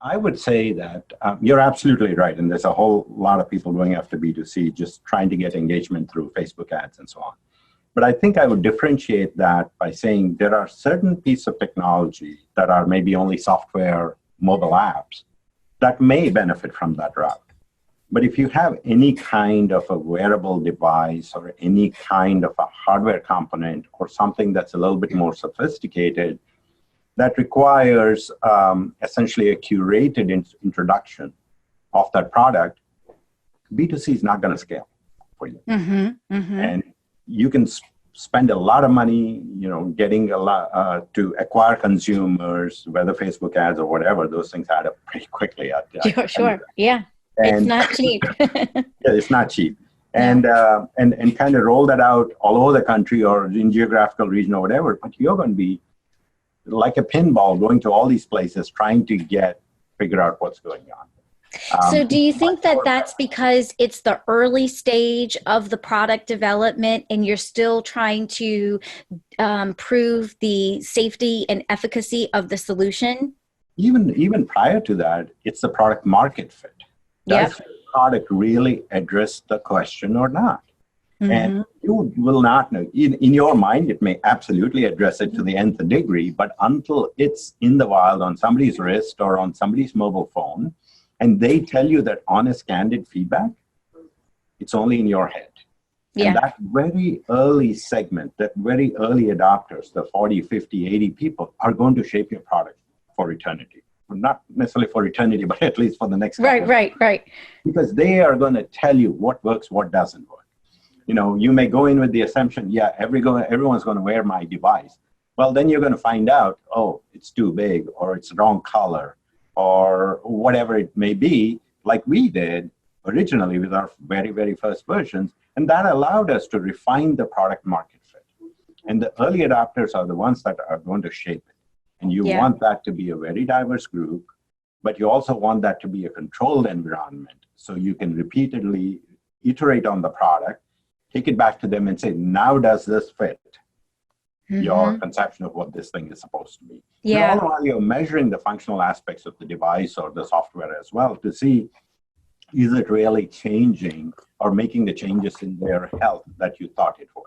I would say that you're absolutely right. And there's a whole lot of people going after B2C, just trying to get engagement through Facebook ads and so on. But I think I would differentiate that by saying there are certain pieces of technology that are maybe only software mobile apps that may benefit from that route. But if you have any kind of a wearable device or any kind of a hardware component or something that's a little bit more sophisticated, that requires essentially a curated introduction of that product, B2C is not going to scale for you. And you can spend a lot of money, getting a lot to acquire consumers, whether Facebook ads or whatever. Those things add up pretty quickly. Sure. Yeah. And it's not cheap. Yeah, it's not cheap. And kind of roll that out all over the country or in geographical region or whatever. But you're going to be like a pinball going to all these places trying to figure out what's going on. So do you think that that's because it's the early stage of the product development and you're still trying to prove the safety and efficacy of the solution? Even prior to that, it's the product market fit. Does the product really address the question or not? And you will not know. In your mind, it may absolutely address it to the nth degree, but until it's in the wild on somebody's wrist or on somebody's mobile phone, and they tell you that honest, candid feedback, it's only in your head. Yeah. And that very early segment, that very early adopters, the 40, 50, 80 people, are going to shape your product for eternity. Not necessarily for eternity, but at least for the next Right. Because they are going to tell you what works, what doesn't work. You may go in with the assumption, yeah, everyone's going to wear my device. Well, then you're going to find out, oh, it's too big, or it's the wrong color, or whatever it may be, like we did originally with our very, very first versions. And that allowed us to refine the product market fit. And the early adopters are the ones that are going to shape it. And you want that to be a very diverse group, but you also want that to be a controlled environment. So you can repeatedly iterate on the product, take it back to them and say, now does this fit your conception of what this thing is supposed to be? Yeah. And all while you're measuring the functional aspects of the device or the software as well to see, is it really changing or making the changes in their health that you thought it would?